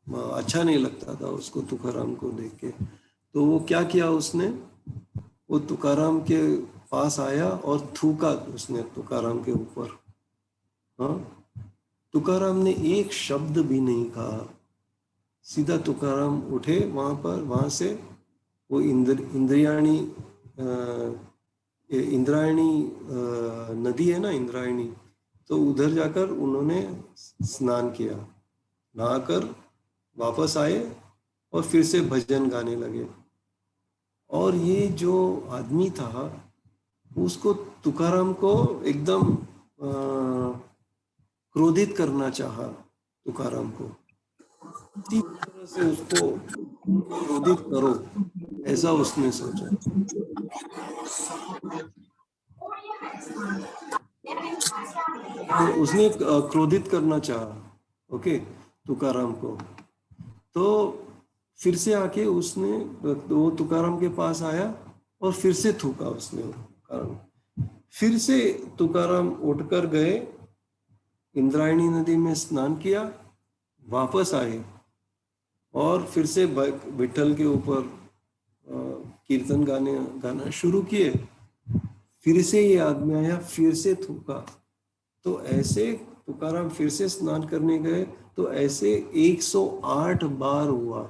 अच्छा नहीं लगता था उसको तुकाराम को देख के। तो वो क्या किया उसने, वो तुकाराम के पास आया और थूका उसने तुकाराम के ऊपर, हाँ। तुकाराम ने एक शब्द भी नहीं कहा, सीधा तुकाराम उठे वहां से वो इंद्रियाणी इंद्रायणी नदी है ना, इंद्रायणी, तो उधर जाकर उन्होंने स्नान किया, नहाकर वापस आए और फिर से भजन गाने लगे। और ये जो आदमी था, उसको तुकाराम को एकदम क्रोधित करना चाहा, तुकाराम को किसी तरह से उसको क्रोधित करो, ऐसा उसने सोचा। तो उसने क्रोधित करना चाहा, ओके, तुकाराम को। तो फिर से आके उसने वो तुकाराम के पास आया और फिर से थूका उसने तुकाराम। फिर से तुकाराम उठकर गए, इंद्रायणी नदी में स्नान किया, वापस आए और फिर से विठल के ऊपर कीर्तन गाना शुरू किए। फिर से ये आदमी आया, फिर से थूका। तो ऐसे तुकाराम फिर से स्नान करने गए, तो ऐसे 108 बार हुआ,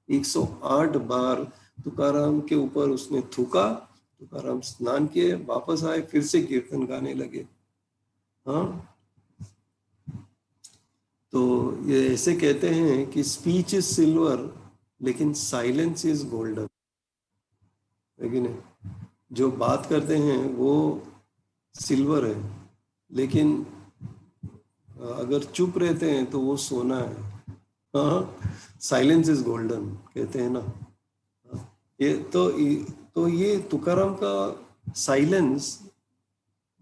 108 बार तुकाराम के ऊपर उसने थूका। तुकाराम स्नान किए, वापस आए, फिर से कीर्तन गाने लगे, हाँ। तो ये ऐसे कहते हैं कि स्पीच इज सिल्वर लेकिन साइलेंस इज गोल्डन, है कि नहीं। जो बात करते हैं वो सिल्वर है, लेकिन अगर चुप रहते हैं तो वो सोना है, हाँ। साइलेंस इज गोल्डन कहते हैं ना, ये तो ये तुकाराम का silence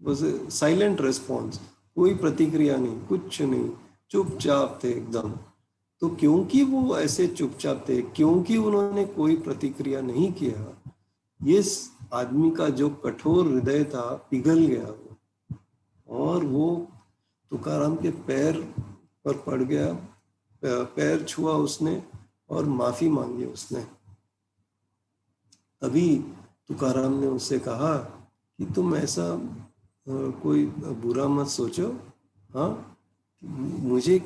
was a silent response, कोई प्रतिक्रिया नहीं, कुछ नहीं, चुपचाप थे एकदम। तो क्योंकि वो ऐसे चुपचाप थे, क्योंकि उन्होंने कोई प्रतिक्रिया नहीं किया, ये आदमी का जो कठोर हृदय था पिघल गया वो, और वो तुकाराम के पैर पर पड़ गया, पैर छुआ उसने और माफी मांगी उसने। तभी तुकाराम ने उससे कहा कि तुम ऐसा कोई बुरा मत सोचो, हाँ, मुझे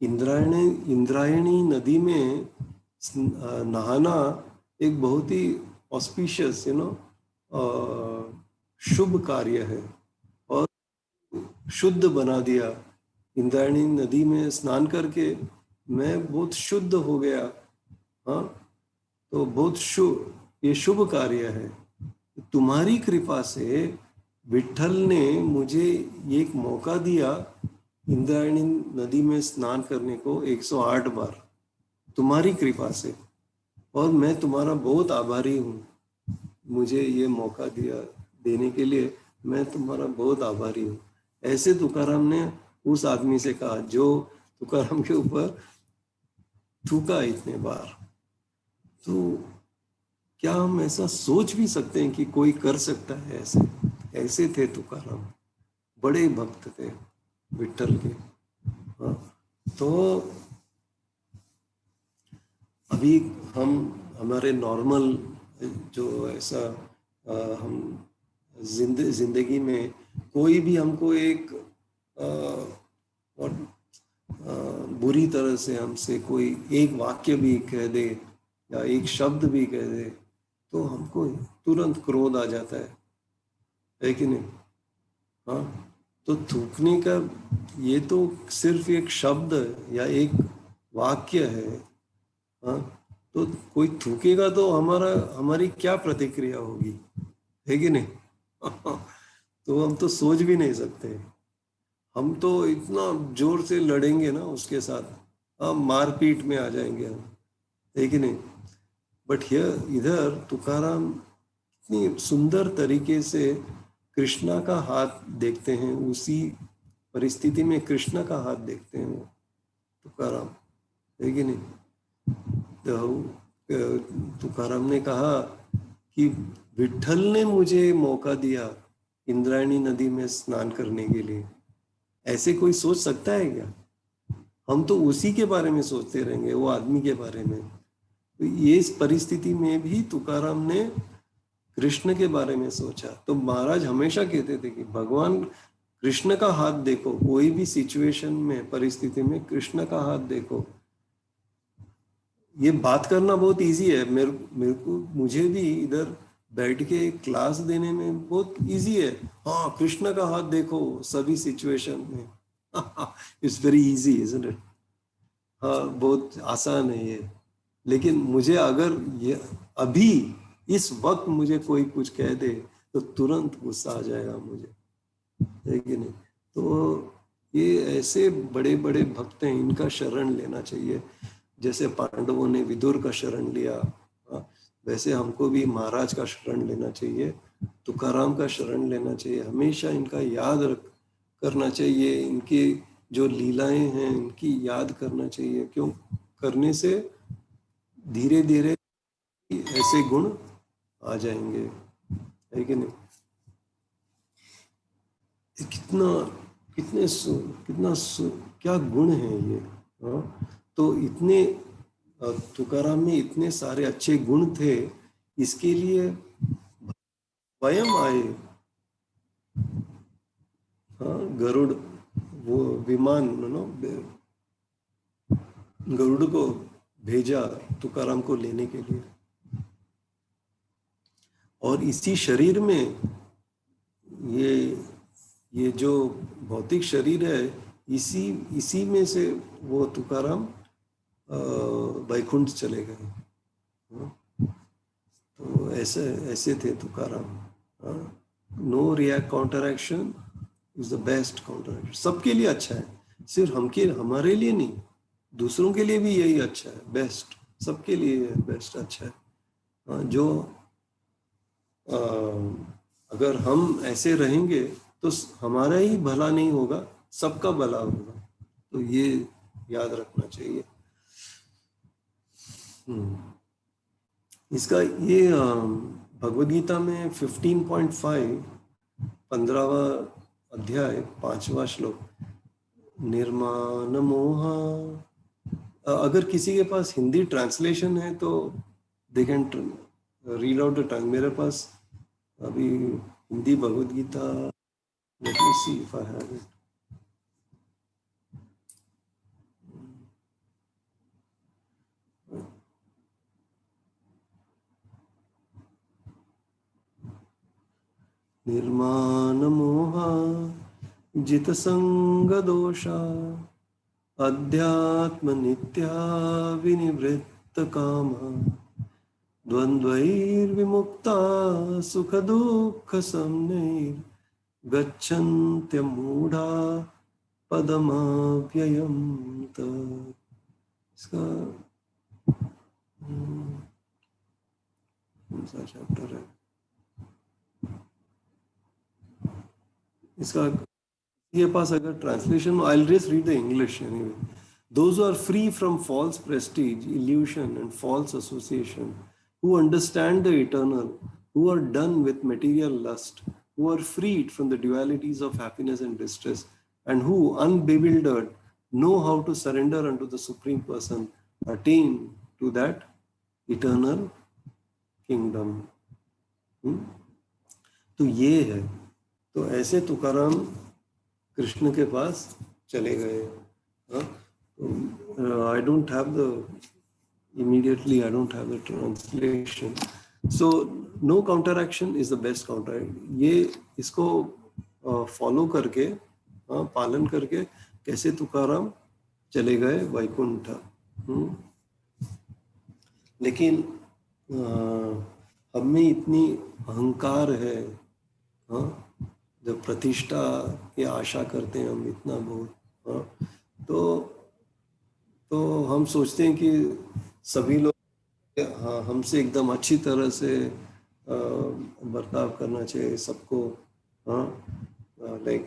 इंद्रायणी नदी में नहाना एक बहुत ही ऑस्पिशियस शुभ कार्य है, और शुद्ध बना दिया। इंद्रायणी नदी में स्नान करके मैं बहुत शुद्ध हो गया, हाँ, तो बहुत ये शुभ कार्य है। तुम्हारी कृपा से विठल ने मुझे एक मौका दिया इंद्रायणी नदी में स्नान करने को 108 बार, तुम्हारी कृपा से, और मैं तुम्हारा बहुत आभारी हूँ। मुझे ये मौका दिया देने के लिए मैं तुम्हारा बहुत आभारी हूँ। ऐसे तुकाराम ने उस आदमी से कहा जो तुकाराम के ऊपर थूका इतने बार। तो क्या हम ऐसा सोच भी सकते हैं कि कोई कर सकता है ऐसे? ऐसे थे तुकाराम, बड़े भक्त थे विठल के। हाँ, तो अभी हम हमारे नॉर्मल जो ऐसा हम जिंदगी में कोई भी हमको एक और बुरी तरह से हमसे कोई एक वाक्य भी कह दे या एक शब्द भी कह दे तो हमको तुरंत क्रोध आ जाता है कि नहीं? हाँ, तो थूकने का ये तो सिर्फ एक शब्द या एक वाक्य है। हाँ, तो कोई थूकेगा तो हमारी क्या प्रतिक्रिया होगी, है कि नहीं? तो हम तो सोच भी नहीं सकते। हम तो इतना जोर से लड़ेंगे ना उसके साथ, हम मारपीट में आ जाएंगे हम, है कि नहीं? बट इधर तुकाराम इतनी सुंदर तरीके से कृष्णा का हाथ देखते हैं, उसी परिस्थिति में कृष्णा का हाथ देखते हैं वो तुकाराम, है कि नहीं? तो तुकाराम ने कहा कि विठल ने मुझे मौका दिया इंद्रायणी नदी में स्नान करने के लिए। ऐसे कोई सोच सकता है क्या? हम तो उसी के बारे में सोचते रहेंगे, वो आदमी के बारे में। तो ये इस परिस्थिति में भी तुकाराम ने कृष्ण के बारे में सोचा। तो महाराज हमेशा कहते थे कि भगवान कृष्ण का हाथ देखो, कोई भी सिचुएशन में, परिस्थिति में कृष्ण का हाथ देखो। ये बात करना बहुत इजी है, मेरे को, मुझे भी इधर बैठ के क्लास देने में बहुत इजी है। हाँ, कृष्ण का हाथ देखो सभी सिचुएशन में। It's very easy, isn't it? हाँ, बहुत आसान है ये। लेकिन मुझे अगर ये अभी इस वक्त मुझे कोई कुछ कह दे तो तुरंत गुस्सा आ जाएगा मुझे, है कि नहीं? तो ये ऐसे बड़े बड़े भक्त हैं, इनका शरण लेना चाहिए। जैसे पांडवों ने विदुर का शरण लिया, वैसे हमको भी महाराज का शरण लेना चाहिए, तुकाराम का शरण लेना चाहिए। हमेशा इनका याद करना चाहिए, इनकी जो लीलाएं हैं इनकी याद करना चाहिए। क्यों? करने से धीरे धीरे ऐसे गुण आ जाएंगे, है कि नहीं? कितना क्या गुण है ये। हाँ, तो इतने तुकाराम में इतने सारे अच्छे गुण थे, इसके लिए स्वयं आए। हाँ, गरुड़, वो विमान गरुड़ को भेजा तुकाराम को लेने के लिए, और इसी शरीर में ये जो भौतिक शरीर है, इसी में से वो तुकाराम वैकुंठ चले गए। तो ऐसे थे Tukaram. No react, counter action is the best counter action. सबके लिए अच्छा है, सिर्फ हमारे लिए नहीं, दूसरों के लिए भी यही अच्छा है, बेस्ट, सबके लिए बेस्ट अच्छा है। जो अगर हम ऐसे रहेंगे तो हमारा ही भला नहीं होगा, सबका भला होगा। तो ये याद रखना चाहिए। इसका ये भगवद गीता में 15.5 15वां अध्याय 5वां श्लोक, निर्माण मोह, अगर किसी के पास हिंदी ट्रांसलेशन है तो they can read out the time. मेरे पास अभी Hindi Bhagavad Gita, let me see if I have it. निर्माण मोह जित संग दोषा अध्यात्म नित्या विनिवृत्त काम द्वंद्वैर्विमुक्ता सुख दुःख समनैर् गच्छन्त्य मूढ़ा पदमव्ययम् तत्। इसका कौन सा चैप्टर है इसका? ये पास अगर translation, I will just read the English anyway. Those who are free from false prestige, illusion, and false association, who understand the eternal, who are done with material lust, who are freed from the dualities of happiness and distress, and who, unbewildered, know how to surrender unto the Supreme Person, attain to that eternal kingdom. तो ये है। तो ऐसे तुकाराम कृष्ण के पास चले गए। I don't have the immediately, I don't have the translation. So no counteraction is the best counter. ये इसको फॉलो करके, पालन करके कैसे तुकाराम चले गए वैकुंठ। लेकिन हम में इतनी अहंकार है, जब प्रतिष्ठा की आशा करते हैं हम इतना बहुत, तो हम सोचते हैं कि सभी लोग हमसे एकदम अच्छी तरह से बर्ताव करना चाहिए सबको, like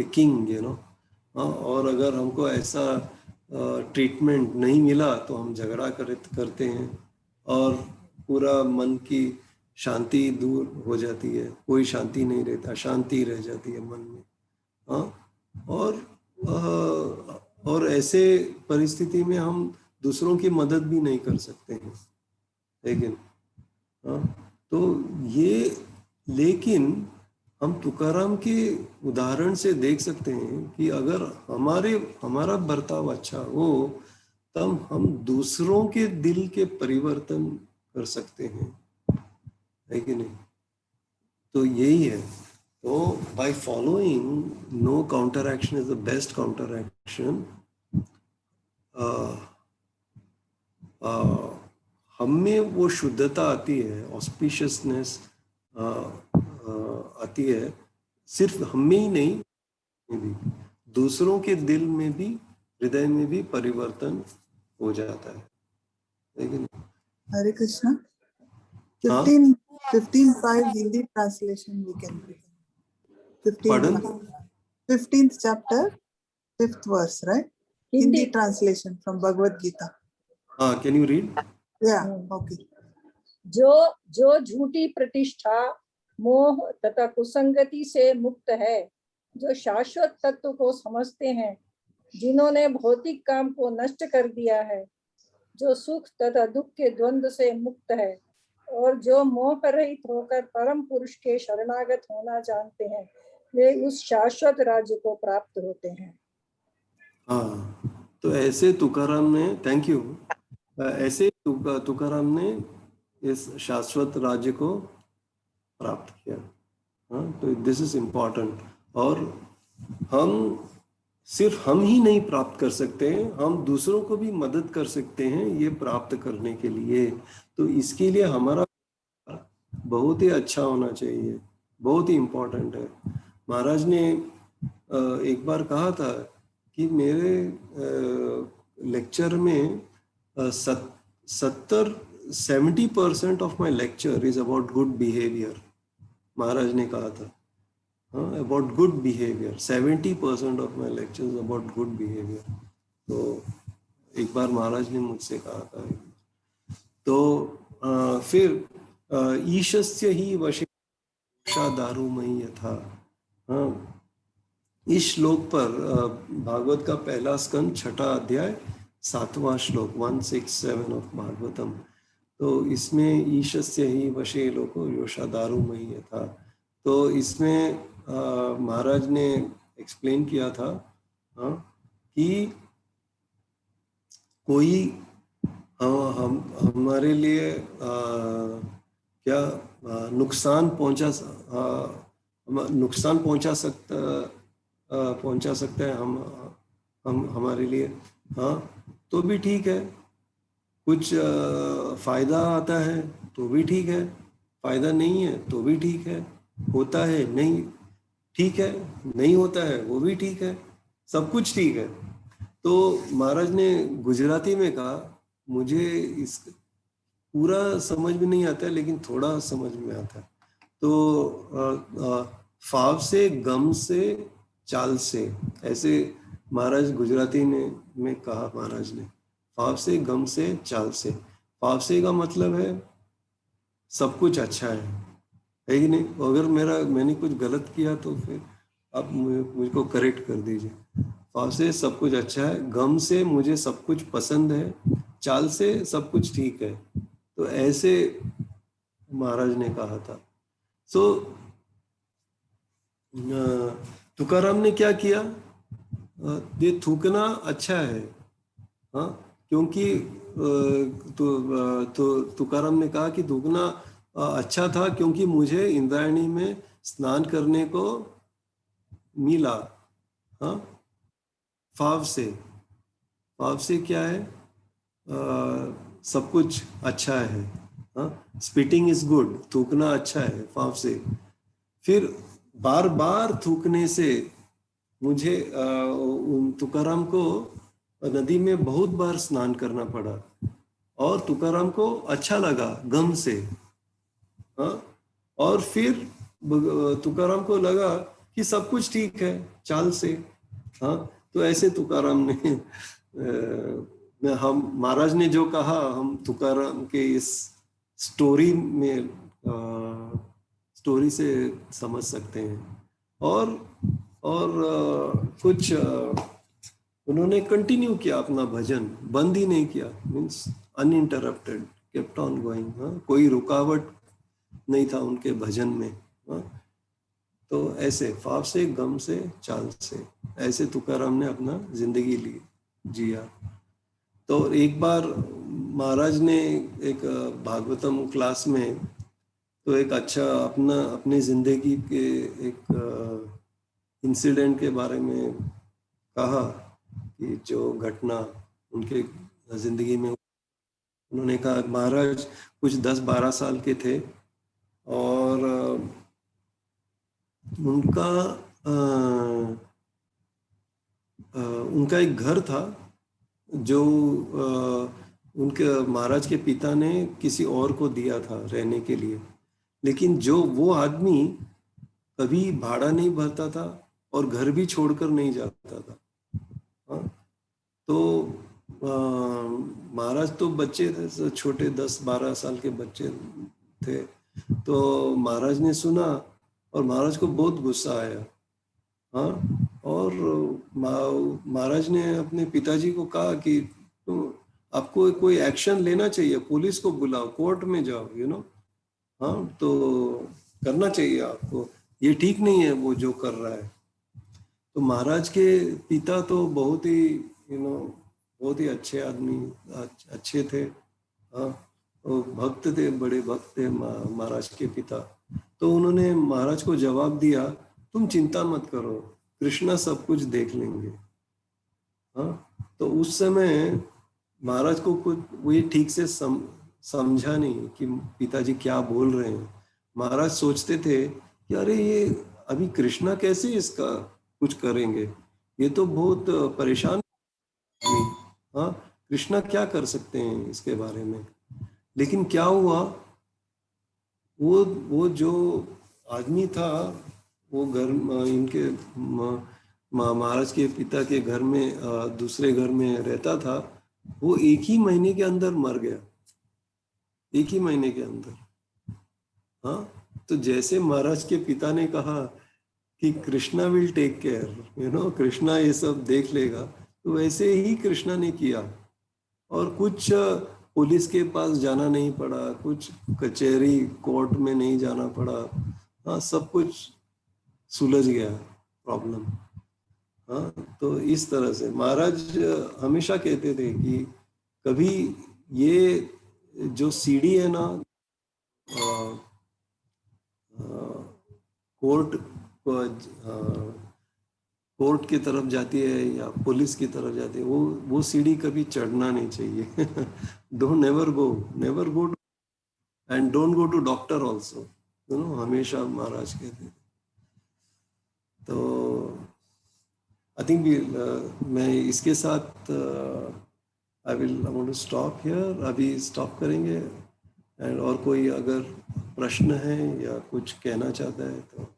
a king, you know. और अगर हमको ऐसा ट्रीटमेंट नहीं मिला तो हम झगड़ा करते हैं और पूरा मन की शांति दूर हो जाती है, कोई शांति नहीं रहता, शांति रह जाती है मन में। और ऐसे परिस्थिति में हम दूसरों की मदद भी नहीं कर सकते हैं, लेकिन तो ये, लेकिन हम तुकाराम के उदाहरण से देख सकते हैं कि अगर हमारा बर्ताव अच्छा हो तब हम दूसरों के दिल के परिवर्तन कर सकते हैं, है कि नहीं? तो यही है। तो by following no counteraction is the best counteraction, हम में वो शुद्धता आती है, ऑस्पिशियसनेस आती है, सिर्फ हम में ही नहीं, भी दूसरों के दिल में भी, हृदय में भी परिवर्तन हो जाता है, लेकिन हरे Krishna. 15:5 Hindi translation we can read. 15th chapter 5th verse, right? Hindi translation from Bhagavad Gita. Can you read? Yeah, okay. जो झूठी प्रतिष्ठा, मोह तथा कुसंगति से मुक्त है, जो शाश्वत तत्व को समझते हैं, जिन्होंने भौतिक काम को नष्ट कर दिया है, जो सुख तथा दुख के द्वंद्व से मुक्त है, और जो मोह रहित होकर परम पुरुष के शरणागत होना जानते हैं, वे उस शाश्वत राज्य को प्राप्त होते हैं। तो ऐसे तुकाराम ने, थैंक यू, ऐसे तुकाराम ने इस शाश्वत राज्य को प्राप्त किया। तो दिस इज इम्पोर्टेंट। और सिर्फ हम ही नहीं प्राप्त कर सकते हैं, हम दूसरों को भी मदद कर सकते हैं ये प्राप्त करने के लिए। तो इसके लिए हमारा बहुत ही अच्छा होना चाहिए, बहुत ही इम्पोर्टेंट है। महाराज ने एक बार कहा था कि मेरे लेक्चर में 70 70% of my lecture is about good behaviour, महाराज ने कहा था, हाँ, about good behaviour. 70% of my lecture is about good behaviour. तो एक बार महाराज ने मुझसे कहा था। तो फिर ईशस्य ही वशे दारुमयी यथा, हाँ, इस श्लोक पर भागवत का पहला स्कंद 6वां अध्याय 7वां श्लोक 167 ऑफ भागवतम। तो इसमें ईशस्य ही वशे लोको योषा दारुमयी था। तो इसमें महाराज ने एक्सप्लेन किया था, हाँ, कि कोई हम हमारे लिए क्या नुकसान पहुंचा सकता है हम हमारे लिए, हाँ, तो भी ठीक है। कुछ फायदा आता है तो भी ठीक है, फायदा नहीं है तो भी ठीक है, होता है नहीं ठीक है, नहीं होता है वो भी ठीक है, सब कुछ ठीक है। तो महाराज ने गुजराती में कहा, मुझे इस पूरा समझ में नहीं आता है लेकिन थोड़ा समझ में आता है। तो फाव से, गम से, चाल से, ऐसे महाराज गुजराती में कहा महाराज ने, फाव से, गम से, चाल से। फाव से का मतलब है सब कुछ अच्छा है कि नहीं? अगर मैंने कुछ गलत किया तो फिर आप मुझको करेक्ट कर दीजिए। फाव से सब कुछ अच्छा है, गम से मुझे सब कुछ पसंद है, चाल से सब कुछ ठीक है। तो ऐसे महाराज ने कहा था। सो तुकाराम ने क्या किया, ये थूकना अच्छा है, हाँ, क्योंकि तुकाराम ने कहा कि थूकना अच्छा था क्योंकि मुझे इंद्रायणी में स्नान करने को मिला, हाँ। फाव से क्या है, सब कुछ अच्छा है, हाँ, स्पिटिंग इज गुड, थूकना अच्छा है फाव से। फिर बार बार थूकने से मुझे तुकाराम को नदी में बहुत बार स्नान करना पड़ा और तुकाराम को अच्छा लगा गम से, हाँ। और फिर तुकाराम को लगा कि सब कुछ ठीक है चाल से, हाँ। तो ऐसे तुकाराम ने हम महाराज ने जो कहा हम तुकाराम के इस स्टोरी से समझ सकते हैं। और कुछ उन्होंने कंटिन्यू किया अपना भजन, बंद ही नहीं किया, means uninterrupted, kept on going, हाँ, कोई रुकावट नहीं था उनके भजन में, हाँ। तो ऐसे फाव से, गम से, चाल से, ऐसे तुकाराम ने अपना जिंदगी जिया। तो एक बार महाराज ने एक भागवतम क्लास में तो एक अच्छा अपने जिंदगी के एक इंसिडेंट के बारे में कहा कि जो घटना उनके जिंदगी में, उन्होंने कहा महाराज कुछ 10-12 साल के थे और उनका एक घर था जो उनके महाराज के पिता ने किसी और को दिया था रहने के लिए, लेकिन जो वो आदमी कभी भाड़ा नहीं भरता था और घर भी छोड़कर नहीं जाता था, हाँ। तो महाराज तो बच्चे थे, छोटे 10-12 साल के बच्चे थे। तो महाराज ने सुना और महाराज को बहुत गुस्सा आया, हाँ। और महाराज ने अपने पिताजी को कहा कि आपको कोई एक्शन लेना चाहिए, पुलिस को बुलाओ, कोर्ट में जाओ, हाँ, तो करना चाहिए आपको, ये ठीक नहीं है वो जो कर रहा है। तो महाराज के पिता तो बहुत ही अच्छे आदमी, अच्छे थे, हाँ, वो भक्त थे, बड़े भक्त थे महाराज के पिता। तो उन्होंने महाराज को जवाब दिया, तुम चिंता मत करो, कृष्णा सब कुछ देख लेंगे, हाँ। तो उस समय महाराज को कुछ वो ठीक से समझा नहीं कि पिताजी क्या बोल रहे हैं। महाराज सोचते थे कि अरे ये अभी कृष्णा कैसे इसका कुछ करेंगे, ये तो बहुत परेशान, हाँ, कृष्णा क्या कर सकते हैं इसके बारे में। लेकिन क्या हुआ, वो जो आदमी था, वो घर इनके महाराज के पिता के घर में दूसरे घर में रहता था, वो एक ही महीने के अंदर मर गया, एक ही महीने के अंदर। हाँ, तो जैसे महाराज के पिता ने कहा कि Krishna will take care, Krishna ये सब देख लेगा, तो वैसे ही कृष्णा ने किया। और कुछ पुलिस के पास जाना नहीं पड़ा, कुछ कचहरी कोर्ट में नहीं जाना पड़ा। हाँ, सब कुछ सुलझ गया प्रॉब्लम। हाँ, तो इस तरह से महाराज हमेशा कहते थे कि कभी ये जो सीढ़ी है ना, कोर्ट कोर्ट की तरफ जाती है या पुलिस की तरफ जाती है, वो सीढ़ी कभी चढ़ना नहीं चाहिए। Don't never go and don't go to doctor also, हमेशा महाराज कहते हैं। तो आई थिंक मैं इसके साथ I want to stop here, अभी स्टॉप करेंगे। एंड और कोई अगर प्रश्न है या कुछ कहना चाहता है तो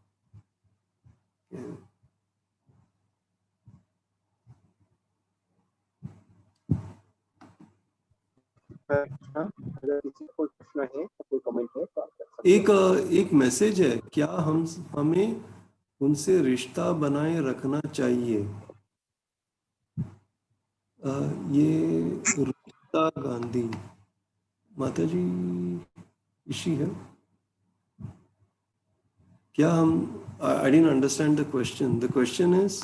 अगर किसी को कोई प्रश्न है, कोई कमेंट है तो आप कर सकते हैं। एक मैसेज है, क्या हमें उनसे रिश्ता बनाए रखना चाहिए? ये रुचिता गांधी माता जी इसी है क्या? हम I didn't understand the question. The question is,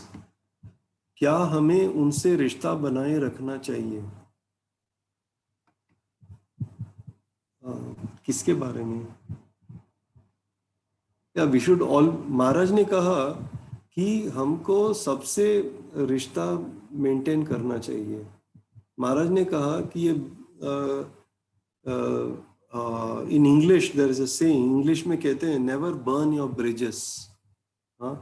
क्या हमें उनसे रिश्ता बनाए रखना चाहिए? किसके बारे में? या वी शुड ऑल, महाराज ने कहा कि हमको सबसे रिश्ता मेंटेन करना चाहिए। महाराज ने कहा कि ये in English there is a saying, English में कहते हैं नेवर बर्न योर ब्रिजेस। हाँ,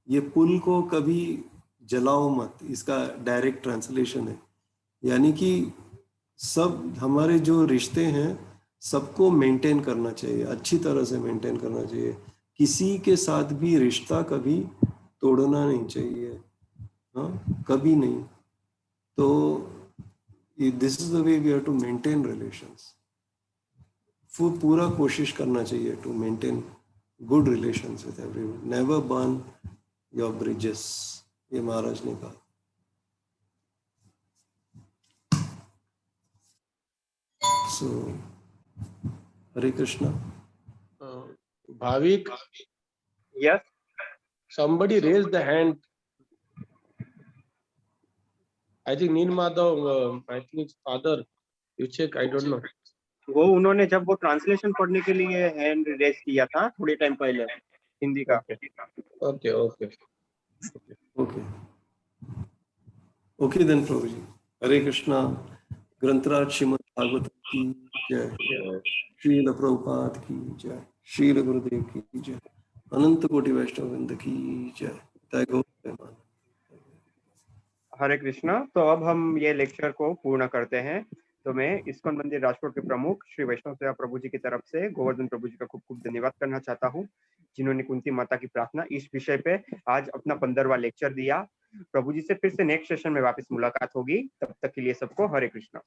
ये पुल को कभी जलाओ मत, इसका डायरेक्ट ट्रांसलेशन है। यानी कि सब हमारे जो रिश्ते हैं सबको मेंटेन करना चाहिए, अच्छी तरह से मेंटेन करना चाहिए। किसी के साथ भी रिश्ता कभी तोड़ना नहीं चाहिए, हाँ, कभी नहीं। तो this is the way we have to maintain relations. पूरा कोशिश करना चाहिए to maintain good relations with everyone, never burn your bridges, ये महाराज ने कहा। So, Hare Krishna. Bhavik, Yes, somebody raised the hand. I think Neel Madhav, I think his father. You check, I don't know. वो उन्होंने जब वो translation पढ़ने के लिए हैंड रेज किया था थोड़े टाइम पहले, हिंदी का। Okay, okay. Okay. Okay then, Prabhuji. Hare Krishna. ग्रंथराज Shrimad Bhagavat की जय, श्रील प्रभुपाद की जय, श्रील गुरुदेव की जय, अनंत कोटि वैष्णव वृंद की जय। जय गौ जय। हरे कृष्णा। तो अब हम ये लेक्चर को पूर्ण करते हैं। तो मैं इस्कॉन मंदिर राजकोट के प्रमुख श्री वैष्णव सेवा प्रभु जी की तरफ से गोवर्धन प्रभु जी का खूब खूब धन्यवाद करना चाहता हूँ, जिन्होंने कुंती माता की प्रार्थना इस विषय पे आज अपना 15वां लेक्चर दिया। प्रभु जी से फिर से नेक्स्ट सेशन में वापस मुलाकात होगी, तब तक के लिए सबको हरे कृष्णा।